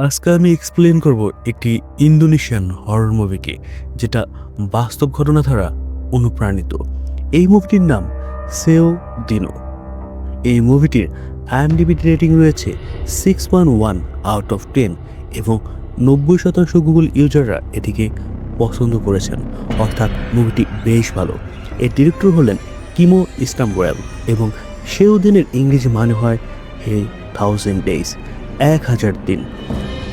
আজকে আমি এক্সপ্লেন করব একটি ইন্দোনেশিয়ান হরর মুভিকে, যেটা বাস্তব ঘটনা দ্বারা অনুপ্রাণিত। এই মুভিটির নাম সেও দিনো। এই মুভিটির আইএমডিবি রেটিং রয়েছে 6.1 আউট অফ 10 এবং 90% গুগল ইউজাররা এটিকে পছন্দ করেছেন, অর্থাৎ মুভিটি বেশ ভালো। এর ডিরেক্টর হলেন কিমো ইস্টাম্বুয়েল এবং সেও দিনের ইংরেজি মানে হয় হে 1000 ডেজ, 1000 দিন।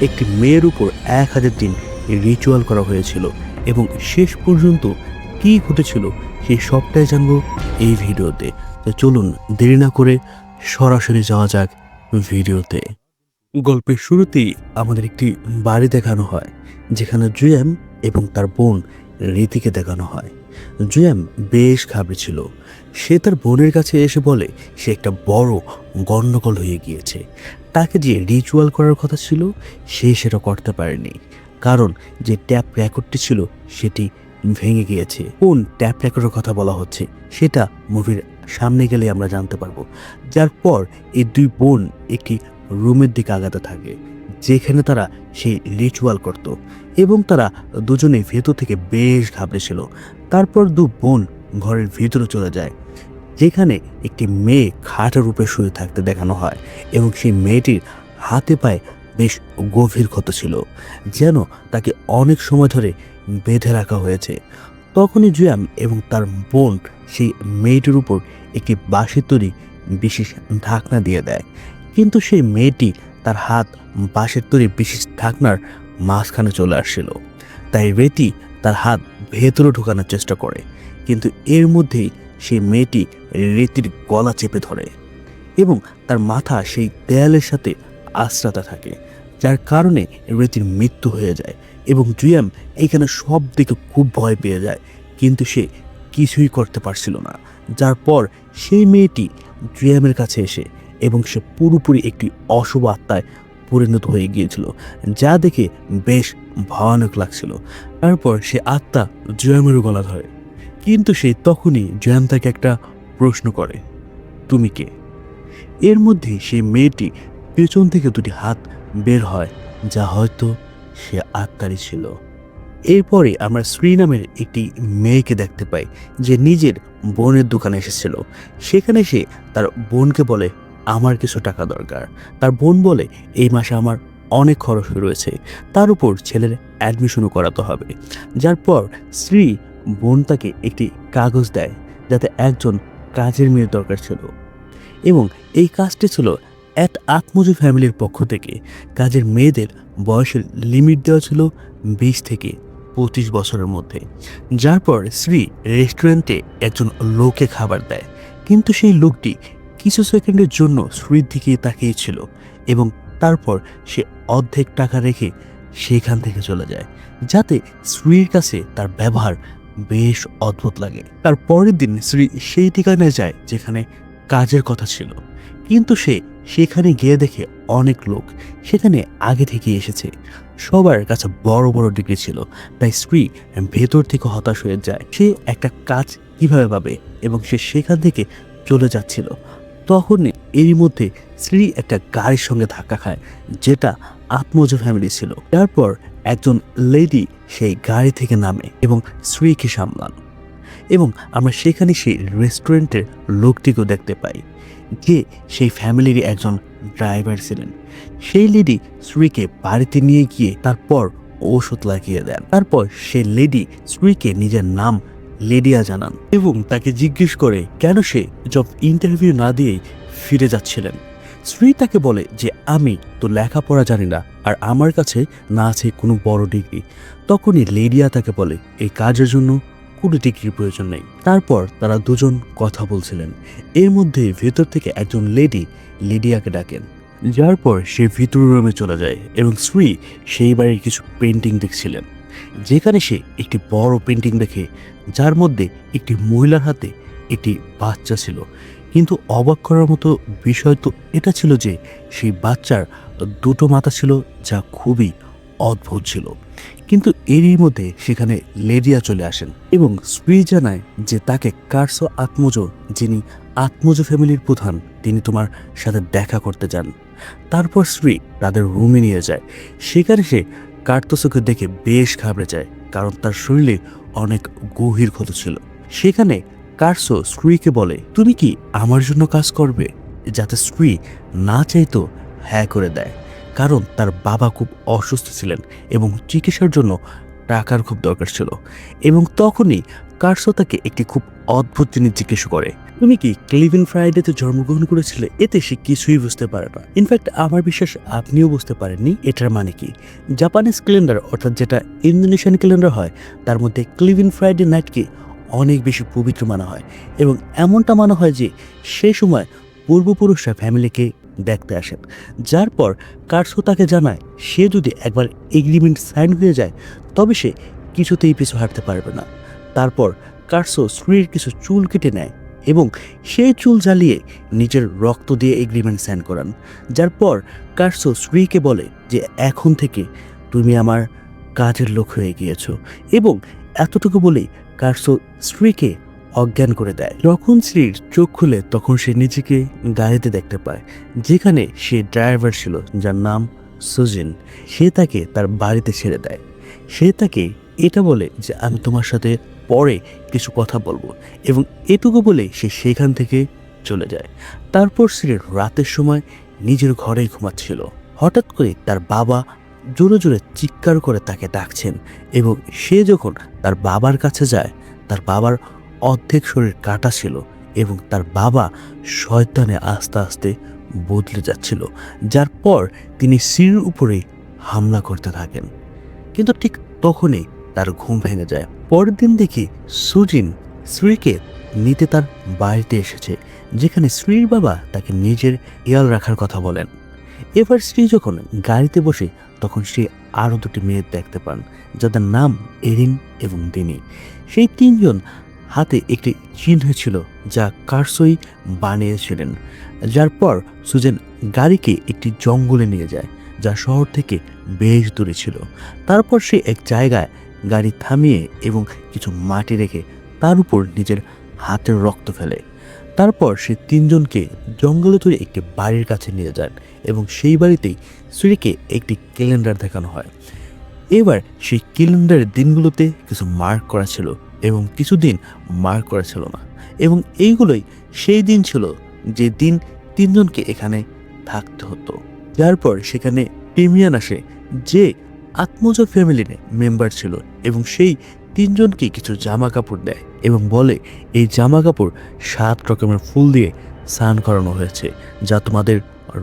একটি মেয়ের উপর 1000 দিন রিচুয়াল করা হয়েছিল এবং শেষ পর্যন্ত কী ঘটেছিল সেই সবটাই জানবো এই ভিডিওতে। তো চলুন দেরি না করে সরাসরি যাওয়া যাক ভিডিওতে। গল্পের শুরুতেই আমাদের একটি বাড়ি দেখানো হয়, যেখানে জুয়েম এবং তার বোন রীতিকে দেখানো হয়। জুয়েম বেশ ঘাবড়ে ছিল। সে তার বোনের কাছে এসে বলে সে একটা বড় গন্ডগোল হয়ে গিয়েছে। তাকে যে রিচুয়াল করার কথা ছিল সে সেটা করতে পারেনি, কারণ যে ট্যাপ রেকর্ডটি ছিল সেটি ভেঙে গিয়েছে। কোন ট্যাপ রেকর্ডের কথা বলা হচ্ছে সেটা মুভির সামনে গেলে আমরা জানতে পারবো। যার পর এই দুই বোন একটি রুমের দিকে আগাতে থাকে, যেখানে তারা সেই রিচুয়াল করত এবং তারা দুজনে ভেতর থেকে বেশ ঘাবড়েছিল। তারপর দু বোন ঘরের ভিতরে চলে যায়, যেখানে একটি মেয়ে খাটের উপরে শুয়ে থাকতে দেখানো হয় এবং সেই মেয়েটির হাতে পায়ে বেশ গভীর ক্ষত ছিল, যেন তাকে অনেক সময় ধরে বেঁধে রাখা হয়েছে। তখনই জুয়াম এবং তার বোন সেই মেয়েটির উপর একটি বাঁশের তৈরি বিশেষ ঢাকনা দিয়ে দেয়, কিন্তু সেই মেয়েটি তার হাত বাঁশের তৈরি বিশেষ ঢাকনার মাঝখানে চলে আসছিল। তাই রেতি তার হাত ভেতরে ঢোকানোর চেষ্টা করে, কিন্তু এর মধ্যেই সেই মেয়েটি রেতির গলা চেপে ধরে এবং তার মাথা সেই দেয়ালের সাথে আশ্রাতা থাকে, যার কারণে রেতির মৃত্যু হয়ে যায় এবং জুয়াম এখানে সব দিকে খুব ভয় পেয়ে যায়, কিন্তু সে কিছুই করতে পারছিল না। যার পর সেই মেয়েটি জুয়ামের কাছে এসে এবং সে পুরোপুরি একটি অশুভ আত্মায় পরিণত হয়ে গিয়েছিল, যা দেখে বেশ ভয়ানক লাগছিল। তারপর সে আত্মা জুয়ামের গলা ধরে, কিন্তু সে তখনই জুয়াম তাকে একটা প্রশ্ন করে, তুমি কে? এর মধ্যে সেই মেয়েটি পেছন থেকে দুটি হাত বের হয়, যা হয়তো সে আত্মারই ছিল। এরপরে আমরা শ্রী নামের একটি মেয়েকে দেখতে পাই, যে নিজের বোনের দোকানে এসেছিল। সেখানে সে তার বোনকে বলে আমার কিছু টাকা দরকার। তার বোন বলে এই মাসে আমার অনেক খরচ রয়েছে, তার উপর ছেলের অ্যাডমিশনও করাতে হবে। যার পর শ্রী বোন তাকে একটি কাগজ দেয়, যাতে একজন কাজের মেয়ের দরকার ছিল এবং এই কাজটি ছিল এক আত্মজীব ফ্যামিলির পক্ষ থেকে। কাজের মেয়েদের বয়সের লিমিট দেওয়া ছিল 20 থেকে 25 বছরের মধ্যে। যার পর শ্রী রেস্টুরেন্টে একজন লোককে খাবার দেয়, কিন্তু সেই লোকটি কিছু সেকেন্ডের জন্য শ্রীর দিকে তাকিয়েছিল এবং তারপর সে অর্ধেক টাকা রেখে সেখান থেকে চলে যায়, যাতে শ্রীর কাছে তার ব্যবহার বেশ অদ্ভুত লাগে। তার পরের দিন শ্রী সেই ঠিকানায় যায় যেখানে কাজের কথা ছিল, কিন্তু সে সেখানে গিয়ে দেখে অনেক লোক সেখানে আগে থেকে এসেছে। সবার কাছে বড় বড় ডিগ্রি ছিল, তাই স্ত্রী ভেতর থেকে হতাশ হয়ে যায়। সে একটা কাজ কিভাবে পাবে এবং সে সেখান থেকে চলে যাচ্ছিল। তখনই এরই মধ্যে স্ত্রী একটা গাড়ির সঙ্গে ধাক্কা খায়, যেটা আত্মজ ফ্যামিলি ছিল। তারপর একজন লেডি সেই গাড়ি থেকে নামে এবং স্ত্রীকে সামলান এবং আমরা সেখানে সেই রেস্টুরেন্টের লোকটিকেও দেখতে পাই, যে সেই ফ্যামিলির একজন ড্রাইভার ছিলেন। সেই লেডি স্ত্রীকে বাড়িতে নিয়ে গিয়ে তারপর ওষুধ লাগিয়ে দেন। তারপর সেই লেডি স্ত্রীকে নিজের নাম লেডিয়া জানান এবং তাকে জিজ্ঞেস করে কেন সে জব ইন্টারভিউ না দিয়েই ফিরে যাচ্ছিলেন। স্ত্রী তাকে বলে যে আমি তো লেখাপড়া জানি না, আর আমার কাছে না আছে কোনো বড় ডিগ্রি। তখনই লেডিয়া তাকে বলে এই কাজের জন্য কোনো ডিগ্রির প্রয়োজন নেই। তারপর তারা দুজন কথা বলছিলেন, এর মধ্যে ভেতর থেকে একজন লেডি লিডিয়াকে ডাকেন। যার পর সে ভিতর রুমে চলে যায় এবং শ্রী সেই বাড়ির কিছু পেন্টিং দেখছিলেন, যেখানে সে একটি বড় পেন্টিং দেখে, যার মধ্যে একটি মহিলার হাতে একটি বাচ্চা ছিল। কিন্তু অবাক করার মতো বিষয় তো এটা ছিল যে সেই বাচ্চার দুটো মাথা ছিল, যা খুবই অদ্ভুত ছিল। কিন্তু এরই মধ্যে সেখানে লেডিয়া চলে আসেন এবং স্ত্রী জানায় যে তাকে কার্সো আত্মজ, যিনি আত্মজ ফ্যামিলির প্রধান, তিনি তোমার সাথে দেখা করতে চান। তারপর স্ত্রী তাদের রুমে নিয়ে যায়। সেখানে সে কার্তোসকে দেখে বেশ ঘাবড়ে যায়, কারণ তার শরীরে অনেক গভীর ক্ষত ছিল। সেখানে কার্সো স্ত্রীকে বলে, তুমি কি আমার জন্য কাজ করবে? যাতে স্ত্রী না চাইতো হ্যাঁ করে দেয়, কারণ তার বাবা খুব অসুস্থ ছিলেন এবং চিকিৎসার জন্য টাকার খুব দরকার ছিল। এবং তখনই কার্সো তাকে একটি খুব অদ্ভুত জিনিস জিজ্ঞেস করে, তুমি কি ক্লিভেন ফ্রাইডেতে জন্মগ্রহণ করেছিলে? এতে সে কিছুই বুঝতে পারে না। ইনফ্যাক্ট আমার বিশ্বাস আপনিও বুঝতে পারেননি এটার মানে কি। জাপানিজ ক্যালেন্ডার, অর্থাৎ যেটা ইন্দোনেশিয়ান ক্যালেন্ডার হয়, তার মধ্যে ক্লিভেন ফ্রাইডে নাইটকে অনেক বেশি পবিত্র মানা হয় এবং এমনটা মানা হয় যে সেই সময় পূর্বপুরুষরা ফ্যামিলিকে দেখতে আসেন। যার পর কার্সো তাকে জানায় সে যদি একবার এগ্রিমেন্ট সাইন হয়ে যায় তবে সে কিছুতেই পিছু হাঁটতে পারবে না। তারপর কার্সো স্ত্রীর কিছু চুল কেটে নেয় এবং সেই চুল জ্বালিয়ে নিজের রক্ত দিয়ে এগ্রিমেন্ট সাইন করান। যার পর কার্সো স্ত্রীকে বলে যে এখন থেকে তুমি আমার কাজের লোক হয়ে গিয়েছো, এবং এতটুকু বলেই কার্সো স্ত্রীকে অজ্ঞান করে দেয়। যখন স্ত্রীর চোখ খুলে তখন সে নিজেকে গাড়িতে দেখতে পায়, যেখানে সে ড্রাইভার ছিল যার নাম সুজিন। সে তাকে তার বাড়িতে ছেড়ে দেয়। সে তাকে এটা বলে যে আমি তোমার সাথে পরে কিছু কথা বলবো, এবং এটুকু বলে সে সেখান থেকে চলে যায়। তারপর সে রাতের সময় নিজের ঘরেই ঘুমাচ্ছিল। হঠাৎ করে তার বাবা জোরে জোরে চিৎকার করে তাকে ডাকছেন, এবং সে যখন তার বাবার কাছে যায় তার বাবার অর্ধেক শরীর কাটা ছিল এবং তার বাবা শয়তানে আস্তে আস্তে বদলে যাচ্ছিল। যার পর তিনি স্ত্রীর উপরে হামলা করতে থাকেন। কিন্তু ঠিক তখনই তার ঘুম ভেঙে যায়। পরের দিন দেখি সুজিন স্ত্রীকে নিতে তার বাড়িতে এসেছে, যেখানে স্ত্রীর বাবা তাকে নিজের খেয়াল রাখার কথা বলেন। এবার স্ত্রী যখন গাড়িতে বসে তখন সে আরও দুটি মেয়ে দেখতে পান, যাদের নাম এরিন এবং দিনি। সেই তিনজন হাতে একটি চিহ্ন ছিল যা কার্সোই বানিয়েছিলেন। যার পর সুজেন গাড়িকে একটি জঙ্গলে নিয়ে যায় যা শহর থেকে বেশ দূরে ছিল। তারপর সে এক জায়গায় গাড়ি থামিয়ে এবং কিছু মাটি রেখে তার উপর নিজের হাতের রক্ত ফেলে। তারপর সে তিনজনকে জঙ্গলে তৈরি একটি বাড়ির কাছে নিয়ে যান এবং সেই বাড়িতেই স্ত্রীকে একটি ক্যালেন্ডার দেখানো হয়। এবার সেই ক্যালেন্ডারের দিনগুলোতে কিছু মার্ক করা ছিল এবং কিছু দিন মার্ক করা ছিল না, এবং এইগুলোই সেই দিন ছিল যে দিন তিনজনকে এখানে থাকতে হতো। যার পর সেখানে টেমিয়ান আসে, যে আত্মজা ফ্যামিলির মেম্বার ছিল, এবং সেই তিনজনকে কিছু জামা কাপড় দেয় এবং বলে এই জামা কাপড় 7 রকমের ফুল দিয়ে স্নান করানো হয়েছে যা তোমাদের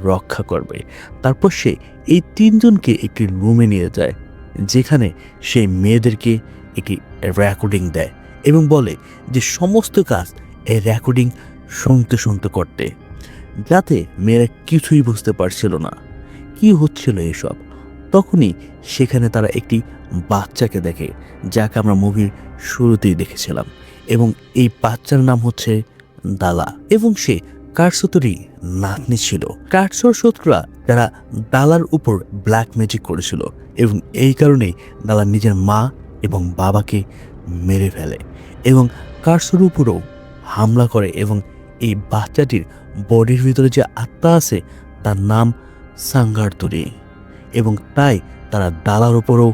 রক্ষা করবে। তারপর সে এই তিনজনকে একটি রুমে নিয়ে যায়, যেখানে সে মেয়েদেরকে একটি রেকর্ডিং দেয় এবং বলে যে সমস্ত কাজ এই রেকর্ডিং শুনতে শুনতে করতে, যাতে মেয়েরা কিছুই বুঝতে পারছিল না কি হচ্ছিল এসব। তখনই সেখানে তারা একটি বাচ্চাকে দেখে, যাকে আমরা মুভির শুরুতেই দেখেছিলাম, এবং এই বাচ্চার নাম হচ্ছে দালা, এবং সে কার্সোতেরই নাতনি ছিল। কার্সোর শত্রুরা যারা দালার উপর ব্ল্যাক ম্যাজিক করেছিল, এবং এই কারণেই দালা নিজের মা এবং বাবাকে মেরে ফেলে এবং কার্সোর উপরও হামলা করে, এবং এই বাচ্চাটির বডির ভিতরে যে আত্মা আছে তার নাম সাঙ্গারতুরি, এবং তাই তারা দালার উপরও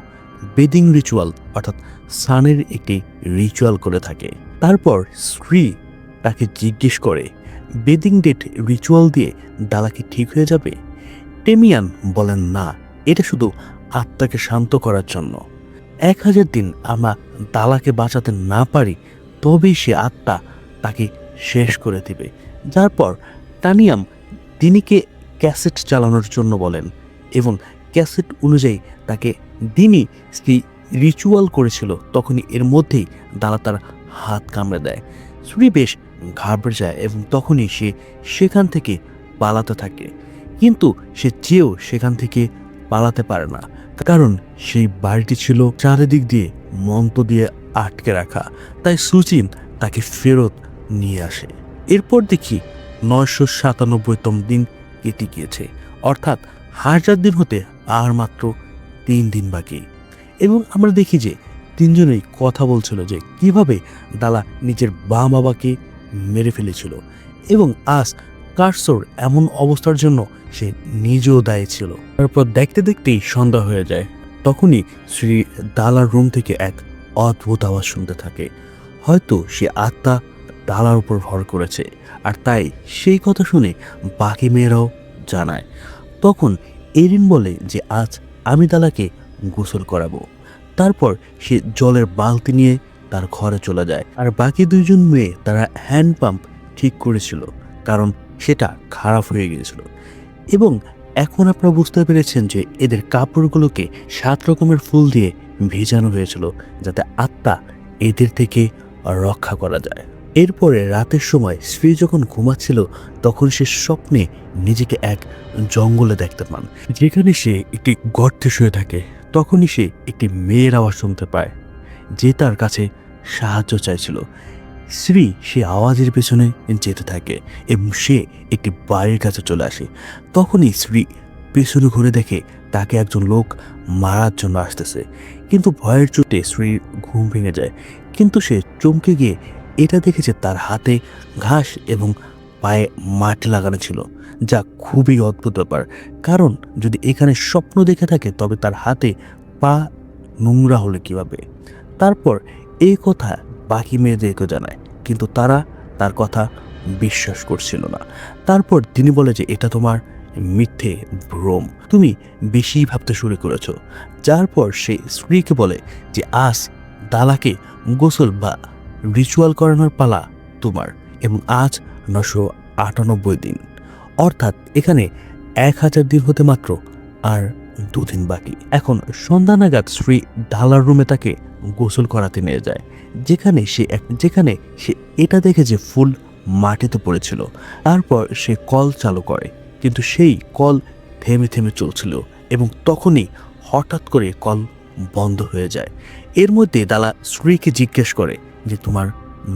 বেদিং রিচুয়াল অর্থাৎ সানের একটি রিচুয়াল করে থাকে। তারপর স্ত্রী তাকে জিজ্ঞেস করে বেদিং ডেট রিচুয়াল দিয়ে দালা কি ঠিক হয়ে যাবে? টেমিয়ান বলেন না, এটা শুধু আত্মাকে শান্ত করার জন্য। 1000 দিন আমরা দালাকে বাঁচাতে না পারি তবেই সে আত্মা তাকে শেষ করে দিবে। যার পর টানিয়াম দিনিকে ক্যাসেট চালানোর জন্য বলেন, এবং ক্যাসেট অনুযায়ী তাকে দিনি স্ত্রী রিচুয়াল করেছিল তখনই এর মধ্যেই দালা তার হাত কামড়ে দেয়। স্ত্রী বেশ ঘাবড়ে যায় এবং তখনই সে সেখান থেকে পালাতে থাকে, কিন্তু সে চেয়েও সেখান থেকে পালাতে পারে না, কারণ সেই বাড়িটি ছিল চারিদিক দিয়ে মন্ত্র দিয়ে আটকে রাখা। তাই সুজিন তাকে ফেরত নিয়ে আসে। এরপর দেখি 997তম দিন কেটে গিয়েছে, অর্থাৎ 1000 দিন হতে আর মাত্র 3 দিন বাকি, এবং আমরা দেখি যে তিনজনেই কথা বলছিল যে কিভাবে দালা নিজের বাবাকে মেরে ফেলেছিল, এবং আজ কার্সোর এমন অবস্থার জন্য সে নিজেও দায়ী ছিল। তারপর দেখতে দেখতেই সন্ধ্যা হয়ে যায়। তখনই শ্রী দালার রুম থেকে এক অদ্ভুত আওয়াজ শুনতে থাকে। হয়তো সে আত্মা দালার উপর ভর করেছে, আর তাই সেই কথা শুনে বাকি মেয়েরাও জানায়। তখন এরিন বলে যে আজ আমি দালাকে গোসল করাবো। তারপর সে জলের বালতি নিয়ে তার ঘরে চলে যায়। আর বাকি দুইজন মেয়ে তারা হ্যান্ড পাম্প ঠিক করেছিল, কারণ সেটা খারাপ হয়ে গিয়েছিল। এবং এখন আপনারা বুঝতে পেরেছেন যে এদের কাপড়গুলোকে 7 রকমের ফুল দিয়ে ভেজানো হয়েছিল, যাতে আত্মা এদের থেকে রক্ষা করা যায়। এরপরে রাতের সময় শ্রী যখন ঘুমাচ্ছিল, তখন সে স্বপ্নে নিজেকে এক জঙ্গলে দেখতে পান, যেখানে সে একটি গর্তে শুয়ে থাকে। তখনই সে একটি মেয়ের আওয়াজ শুনতে পায়, যে তার কাছে সাহায্য চাইছিল। শ্রী সে আওয়াজের পেছনে যেতে থাকে এবং সে একটি বাড়ির কাছে চলে আসে। তখনই শ্রী পেছনে ঘুরে দেখে তাকে একজন লোক মারার জন্য আসতেছে। কিন্তু ভয়ের চোটে শ্রীর ঘুম ভেঙে যায়। কিন্তু সে চমকে গিয়ে এটা দেখেছে তার হাতে ঘাস এবং পায়ে মাটি লাগানো ছিল, যা খুবই অদ্ভুত ব্যাপার। কারণ যদি এখানে স্বপ্ন দেখে থাকে, তবে তার হাতে পা নোংরা হলে কিভাবে? তারপর এই কথা বাকি মেয়েদেরকে জানায়, কিন্তু তারা তার কথা বিশ্বাস করছিল না। তারপর তিনি বলে যে এটা তোমার মিথ্যে ভ্রম, তুমি বেশি ভাবতে শুরু করেছো। যার পর সে স্ত্রীকে বলে যে আজ দালাকে গোসল বা রিচুয়াল করানোর পালা তোমার, এবং আজ 998 দিন, অর্থাৎ এখানে 1000 দিন হতে মাত্র আর 2 দিন বাকি। এখন সন্ধ্যা নাগাদ শ্রী ডালার রুমে তাকে গোসল করাতে নিয়ে যায়, যেখানে সে এটা দেখে যে ফুল মাটিতে পড়েছিল। তারপর সে কল চালু করে, কিন্তু সেই কল থেমে থেমে চলছিল এবং তখনই হঠাৎ করে কল বন্ধ হয়ে যায়। এর মধ্যে দালা শ্রীকে জিজ্ঞেস করে যে তোমার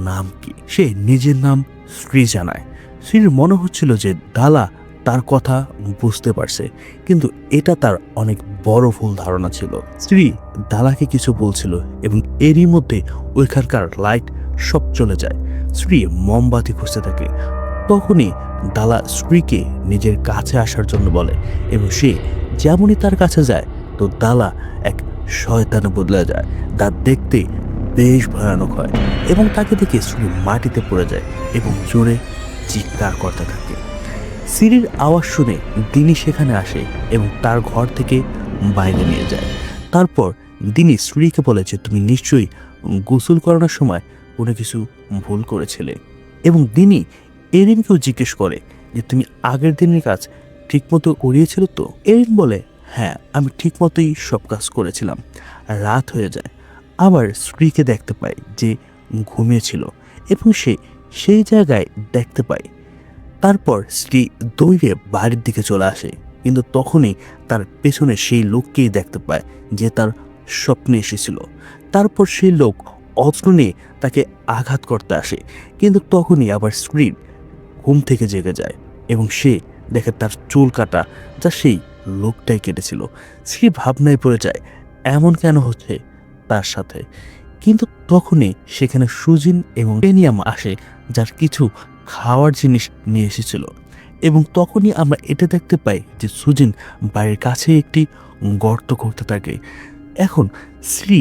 নাম কি? সে নিজের নাম শ্রী জানায়। শ্রীর মনে হচ্ছিল যে দালা তার কথা বুঝতে পারছে, কিন্তু এটা তার অনেক বড় ভুল ধারণা ছিল। স্ত্রী দালাকে কিছু বলছিল এবং এরই মধ্যে ওইখানকার লাইট সব চলে যায়। স্ত্রী মোমবাতি খুঁজতে থাকে। তখনই দালা স্ত্রীকে নিজের কাছে আসার জন্য বলে এবং সে যেমনই তার কাছে যায়, তো দালা এক শয়তানে বদলে যায়। তা দেখতে বেশ ভয়ানক হয় এবং তাকে দেখে স্ত্রী মাটিতে পড়ে যায় এবং জোরে চিৎকার করতে থাকে। সিরির আওয়াজ শুনে দিনি সেখানে আসে এবং তার ঘর থেকে বাইরে নিয়ে যায়। তারপর দিনি স্ত্রীকে বলে যে তুমি নিশ্চয়ই গোসল করানোর সময় কোনো কিছু ভুল করেছিলে। এবং দিনি এরিনকেও জিজ্ঞেস করে যে তুমি আগের দিনের কাজ ঠিকমতো করিয়েছিল তো? এরিন বলে হ্যাঁ, আমি ঠিকমতোই সব কাজ করেছিলাম। রাত হয়ে যায়। আবার স্ত্রীকে দেখতে পায় যে ঘুমিয়েছিল এবং সে সেই জায়গায় দেখতে পায়। তারপর স্ত্রী দৌড়ে বাড়ির দিকে চলে আসে, কিন্তু তখনই তার পেছনে সেই লোককেই দেখতে পায় যে তার স্বপ্নে এসেছিল। তারপর সেই লোক অস্ত্র নিয়ে তাকে আঘাত করতে আসে, কিন্তু তখনই আবার স্ত্রী ঘুম থেকে জেগে যায় এবং সে দেখে তার চুল কাটা, যা সেই লোকটাই কেটেছিল। স্ত্রী ভাবনায় পড়ে যায় এমন কেন হচ্ছে তার সাথে। কিন্তু তখনই সেখানে সুজিন এবং পেনিয়াম আসে, যার কিছু খাওয়ার জিনিস নিয়ে এসেছিল। এবং তখনই আমরা এটা দেখতে পাই যে সুজিন বাড়ির কাছে একটি গর্ত করতে থাকে। এখন শ্রী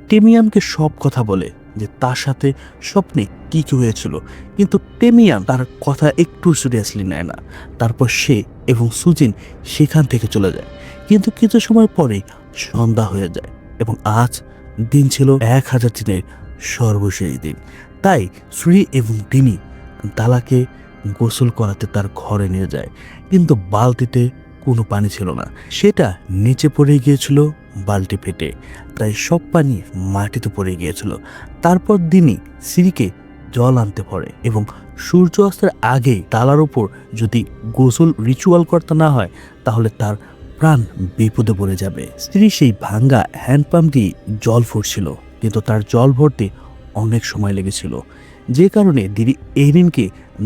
টেমিয়ামকে সব কথা বলে যে তার সাথে স্বপ্নে কি কি হয়েছিল, কিন্তু টেমিয়াম তার কথা একটু সিরিয়াসলি নেয় না। তারপর সে এবং সুজিন সেখান থেকে চলে যায়, কিন্তু কিছু সময় পরে সন্ধ্যা হয়ে যায় এবং আজ দিন ছিল 1000 দিনের সর্বশেষ দিন। তাই শ্রী এবং দিনি দালাকে গোসল করাতে তার ঘরে নিয়ে যায়, কিন্তু বালতিতে কোনো পানি ছিল না। সেটা নিচে পড়ে গিয়েছিল বালতি ফেটে, তাই সব পানি মাটিতে পড়ে গিয়েছিল। তারপর দিনই সিরিকে জল আনতে পড়ে এবং সূর্য অস্তের আগেই তালার উপর যদি গোসল রিচুয়াল করতে না হয়, তাহলে তার প্রাণ বিপদে পড়ে যাবে। স্ত্রী সেই ভাঙ্গা হ্যান্ডপাম্প দিয়ে জল ফুটছিল, কিন্তু তার জল ভরতে অনেক সময় লেগেছিল, যে কারণে দিদি এরিনকে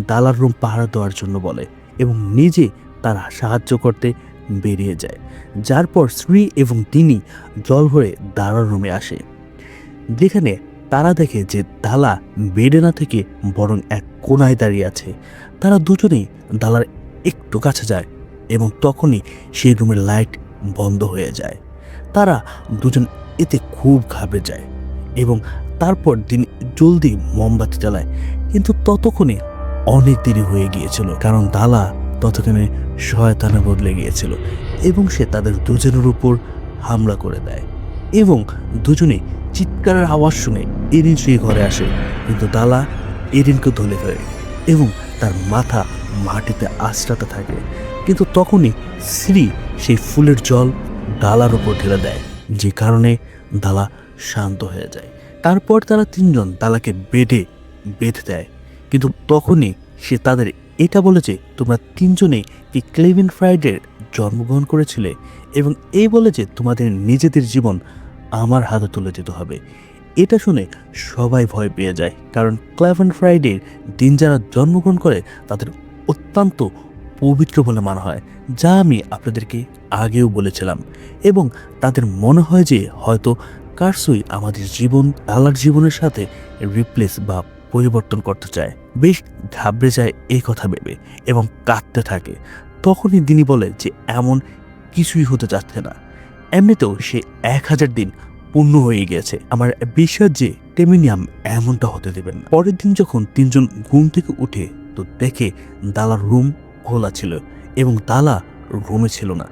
দালার রুম পাহারা দেওয়ার জন্য বলে এবং নিজে তার সাহায্য করতে বেরিয়ে যায়। যার পর শ্রী এবং তিনি জল ভরে দালার রুমে আসে, যেখানে তারা দেখে যে দালা বেডে না থেকে বরং এক কোনায় দাঁড়িয়ে আছে। তারা দুজনেই দালার একটু কাছে যায় এবং তখনই সেই রুমের লাইট বন্ধ হয়ে যায়। তারা দুজন এতে খুব ঘাবড়ে যায় এবং তারপর তিনি জলদি মোমবাতি জ্বালায়, কিন্তু ততক্ষণে অনেক দেরি হয়ে গিয়েছিল, কারণ দালা ততক্ষণে শয়তানে বদলে গিয়েছিল এবং সে তাদের দুজনের উপর হামলা করে দেয় এবং দুজনে চিৎকারের আওয়াজ শুনে এরিন সেই ঘরে আসে, কিন্তু দালা এরিনকে ধরে ফেলে এবং তার মাথা মাটিতে আঁচড়াতে থাকে। কিন্তু তখনই শ্রী সেই ফুলের জল দালার উপর ঢেলে দেয়, যে কারণে দালা শান্ত হয়ে যায়। তারপর তারা তিনজন দালাকে বেডে বেঁধে দেয়, কিন্তু তখনই সে তাদের এটা বলে যে তোমরা তিনজনেই কি ক্লেভেন ফ্রাইডের জন্মগ্রহণ করেছিলে এবং এই বলে যে তোমাদের নিজেদের জীবন আমার হাতে তুলে দিতে হবে। এটা শুনে সবাই ভয় পেয়ে যায়, কারণ ক্লেভেন ফ্রাইডের দিন যারা জন্মগ্রহণ করে তাদের অত্যন্ত পবিত্র বলে মানা হয়, যা আমি আপনাদেরকে আগেও বলেছিলাম। এবং তাদের মনে হয় যে হয়তো কার্সই আমাদের জীবন দালার জীবনের সাথে রিপ্লেস বা পরিবর্তন করতে চায়। বেশ ঘাবড়ে যায় এই কথা ভেবে এবং কাঁদতে থাকে। তখনই দিনি বলে যে এমন কিছুই হতে যাচ্ছে না, এমনিতেও সে 1000 দিন পূর্ণ হয়ে গিয়েছে, আমার বিশ্বাস যে টেমিনিয়াম এমনটা হতে দেবেন না। পরের দিন যখন তিনজন ঘুম থেকে উঠে তো দেখে দালার রুম খোলা ছিল এবং দালা রুমে ছিল না,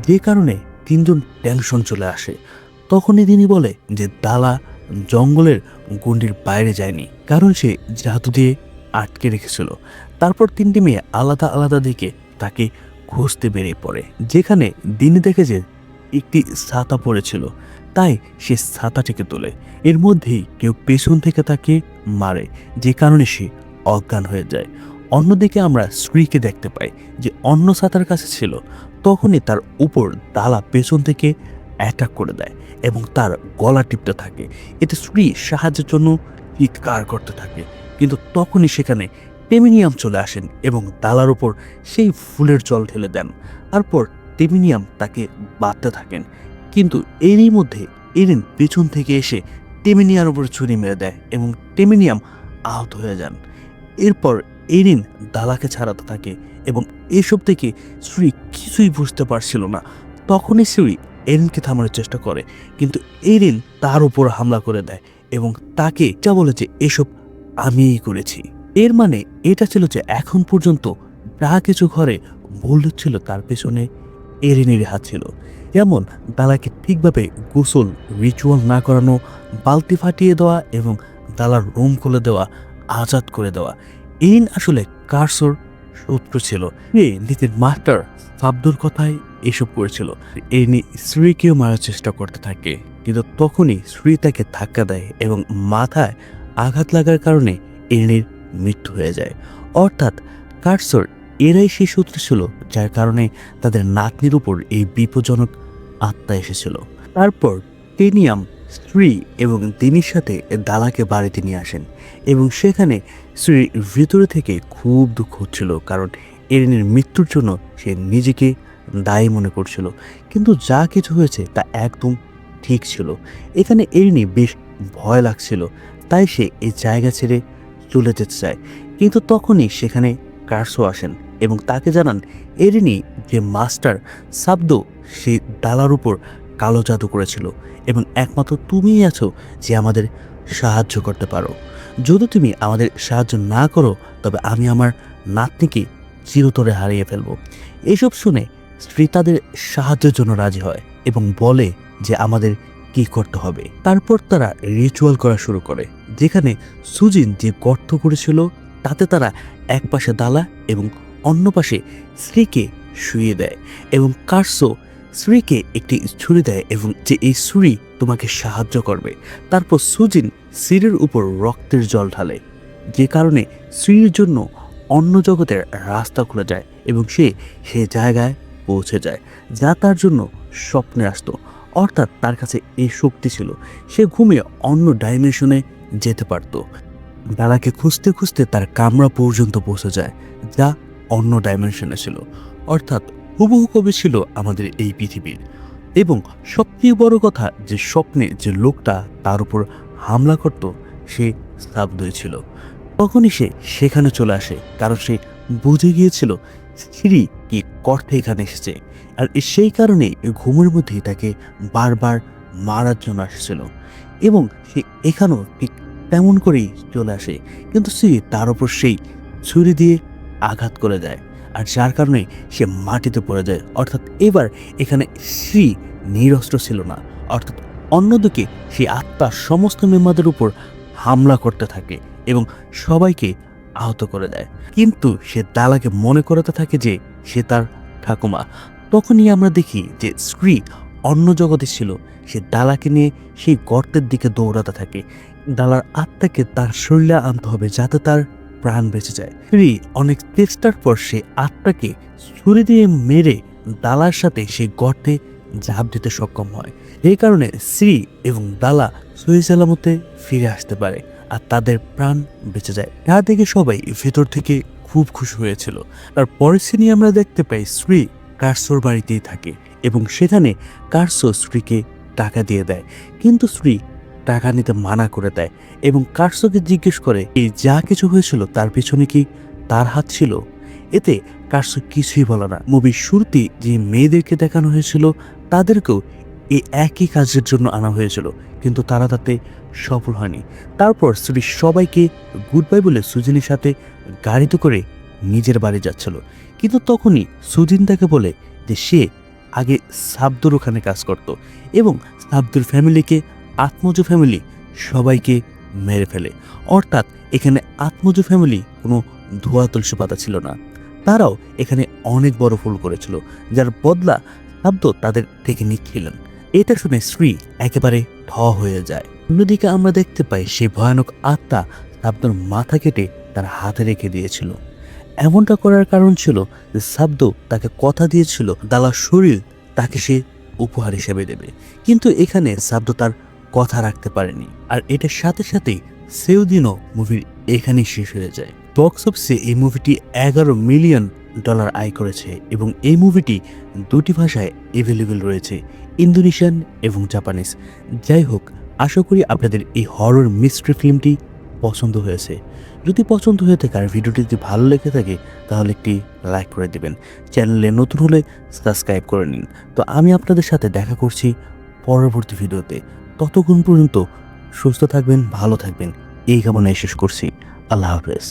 যে কারণে তিনজন টেনশন চলে আসে। তখনই তিনি বলে যে দালা জঙ্গলের গণ্ডির বাইরে যায়নি, কারণ সে জাদু দিয়ে আটকে রেখেছিল। তারপর তিনটি মেয়ে আলাদা আলাদা দিকে তাকে খুঁজতে বেরিয়ে পড়ে, যেখানে দিনে দেখে যে একটি ছাতা পড়েছিল, তাই সে ছাতাটিকে তোলে। এর মধ্যেই কেউ পেছন থেকে তাকে মারে, যে কারণে সে অজ্ঞান হয়ে যায়। অন্যদিকে আমরা স্ত্রীকে দেখতে পাই যে অন্য ছাতার কাছে ছিল। তখনই তার উপর দালা পেছন থেকে অ্যাটাক করে দেয় এবং তার গলা টিপতে থাকে। এতে স্ত্রী সাহায্যের জন্য চিৎকার করতে থাকে, কিন্তু তখনই সেখানে টেমিনিয়াম চলে আসেন এবং দালার উপর সেই ফুলের জল ঢেলে দেন। তারপর টেমিনিয়াম তাকে বাঁধতে থাকেন, কিন্তু এরই মধ্যে এরিন পেছন থেকে এসে টেমিনিয়ার উপর ছুরি মেরে দেয় এবং টেমিনিয়াম আহত হয়ে যান। এরপর এরিন দালাকে ছাড়াতে থাকে এবং এসব থেকে শ্রী কিছুই বুঝতে পারছিল না। তখনই শ্রী এরিনকে থামানোর চেষ্টা করে, কিন্তু এরিন তার উপর হামলা করে দেয় এবং তাকে যা বলে যে এসব আমিই করেছি। এর মানে এটা ছিল যে এখন পর্যন্ত যা কিছু ঘরে ভুল ছিল তার পেছনে এরিনের হাত ছিল, যেমন দালাকে ঠিকভাবে গোসল রিচুয়াল না করানো, বালতি ফাটিয়ে দেওয়া এবং দালার রুম খুলে দেওয়া, আজাদ করে দেওয়া। এরিন আসলে কার্সোর শত্রু ছিল। নীতির মাস্টার সাবদুর কথায় এসব করেছিল। এরিনি শ্রীকেও মারার চেষ্টা করতে থাকে, কিন্তু তখনই শ্রী তাকে ধাক্কা দেয় এবং মাথায় আঘাত লাগার কারণে এরিনির মৃত্যু হয়ে যায়। অর্থাৎ কার্সোর এরাই সেই শত্রু ছিল, যার কারণে তাদের নাতনির উপর এই বিপজ্জনক আত্মা এসেছিল। তারপর টেনিয়াম স্ত্রী এবং দিনির সাথে দালাকে বাড়িতে নিয়ে আসেন এবং সেখানে স্ত্রীর ভিতরে থেকে খুব দুঃখ হচ্ছিল, কারণ এরিনের মৃত্যুর জন্য সে নিজেকে দায়ী মনে করছিল। কিন্তু যা কিছু হয়েছে তা একদম ঠিক ছিল। এখানে এরিনি বেশ ভয় লাগছিল, তাই সে এই জায়গা ছেড়ে চলে যেতে চায়। কিন্তু তখনই সেখানে কার্সো আসেন এবং তাকে জানান এরিনি যে মাস্টার সাবদো সে দালার উপর কালো জাদু করেছিল এবং একমাত্র তুমিই আছো যে আমাদের সাহায্য করতে পারো। যদি তুমি আমাদের সাহায্য না করো তবে আমি আমার নাতনিকে চিরতরে হারিয়ে ফেলবো। এসব শুনে স্ত্রী তাদের সাহায্যের জন্য রাজি হয় এবং বলে যে আমাদের কি করতে হবে। তারপর তারা রিচুয়াল করা শুরু করে, যেখানে সুজিন যে গর্ত করেছিল তাতে তারা এক পাশে দালা এবং অন্য পাশে স্ত্রীকে শুইয়ে দেয় এবং কার্সো স্ত্রীকে একটি ছুরি দেয় এবং যে এই ছুরি তোমাকে সাহায্য করবে। তারপর সুজিন সিরের উপর রক্তের জল ঢালে, যে কারণে স্ত্রীর জন্য অন্য জগতের রাস্তা খুলে যায় এবং সে জায়গায় পৌঁছে যায় যা তার জন্য স্বপ্নে আসতো। অর্থাৎ তার কাছে এই শক্তি ছিল, সে ঘুমিয়ে অন্য ডাইমেনশনে যেতে পারত। দালাকে খুঁজতে খুঁজতে তার কামরা পর্যন্ত পৌঁছে যায়, যা অন্য ডাইমেনশনে ছিল। অর্থাৎ হুবহু কবি ছিল আমাদের এই পৃথিবীর। এবং সবচেয়ে বড় কথা যে স্বপ্নে যে লোকটা তার উপর হামলা করত সে সাবদুই ছিল। তখনই সে সেখানে চলে আসে, কারণ সে বুঝে গিয়েছিল স্ত্রী কি করতে এখানে এসেছে। আর সেই কারণে ঘুমের মধ্যেই তাকে বারবার মারার জন্য আসছিল এবং সে এখানেও ঠিক তেমন করেই চলে আসে, কিন্তু স্ত্রী তার উপর সেই ছুরি দিয়ে আঘাত করে দেয়, আর যার কারণে সে মাটিতে পড়ে যায়। অর্থাৎ এবার এখানে স্ত্রী নিরস্ত্র ছিল না, অর্থাৎ অন্যদিকে সেই আত্মা সমস্ত মেম্বারদের উপর হামলা করতে থাকে এবং সবাইকে আহত করে দেয়। কিন্তু সে দালাকে মনে করাতে থাকে যে সে তার ঠাকুমা। তখনই আমরা দেখি যে স্ত্রী অন্য জগতে ছিল, সে দালাকে নিয়ে সেই গর্তের দিকে দৌড়াতে থাকে। দালার আত্মাকে তার শরীরে আনতে হবে যাতে তার প্রাণ বেঁচে যায়। স্ত্রী অনেক চেষ্টার পর সে আত্মাকে ছুরি দিয়ে মেরে দালার সাথে সেই গর্তে ঝাঁপ দিতে সক্ষম হয়। এই কারণে স্ত্রী এবং দালা সহি সালামতে ফিরে আসতে পারে আর তাদের প্রাণ বেঁচে যায়। তা দেখে সবাই ভেতর থেকে খুব খুশি হয়েছিল। তার পরের সিনে আমরা দেখতে পাই স্ত্রী কার্সোর বাড়িতেই থাকে এবং সেখানে কার্সো স্ত্রীকে টাকা দিয়ে দেয়, কিন্তু স্ত্রী টাকা নিতে মানা করে দেয় এবং কার্সোকে জিজ্ঞেস করে এই যা কিছু হয়েছিল তার পিছনে কি তার হাত ছিল। এতে কার্সো কিছুই বলে না। মুভির শুরুতে যে মেয়েদেরকে দেখানো হয়েছিল তাদেরকেও এই একই কাজের জন্য আনা হয়েছিল, কিন্তু তারা তাতে সফল হয়নি। তারপর স্ত্রী সবাইকে গুড বাই বলে সুজিনের সাথে গাড়িতে করে নিজের বাড়ি যাচ্ছিল, কিন্তু তখনই সুজিন তাকে বলে যে সে আগে সাবদুর ওখানে কাজ করত এবং সাবদুর ফ্যামিলিকে আত্মজ ফ্যামিলি সবাইকে মেরে ফেলে। অর্থাৎ এখানে আত্মজ ফ্যামিলি কোনো ধোয়া তুলসী পাতা ছিল না, তারাও এখানে অনেক বড় ভুল করেছিল, যার বদলা সাবদ তাদের থেকে নিচ্ছিলেন। এটা শুনে স্ত্রী একেবারে ঠ হয়ে যায়। অন্যদিকে আমরা দেখতে পাই সেই ভয়ানক আত্মা সাবদুর মাথা কেটে তার হাতে রেখে দিয়েছিল। এমনটা করার কারণ ছিল যে সাবদ তাকে কথা দিয়েছিল দালার শরীর তাকে সে উপহার হিসেবে দেবে, কিন্তু এখানে সাবদ তার কথা রাখতে পারেনি। আর এটার সাথে সাথেই সেউদিনও মুভির এখানেই শেষ হয়ে যায়। বক্স অফিসে এই মুভিটি $11 মিলিয়ন আয় করেছে এবং এই মুভিটি দুটি ভাষায় অ্যাভেলেবেল রয়েছে, ইন্দোনেশিয়ান এবং জাপানিজ। যাই হোক, আশা করি আপনাদের এই হরর মিস্ট্রি ফিল্মটি পছন্দ হয়েছে। যদি পছন্দ হয়ে থাকে আর ভিডিওটি যদি ভালো লেগে থাকে তাহলে একটি লাইক করে দিবেন। চ্যানেলে নতুন হলে সাবস্ক্রাইব করে নিন। তো আমি আপনাদের সাথে দেখা করছি পরবর্তী ভিডিওতে। ততক্ষণ পর্যন্ত সুস্থ থাকবেন, ভালো থাকবেন, এই কামনায় শেষ করছি। আল্লাহ হাফেজ।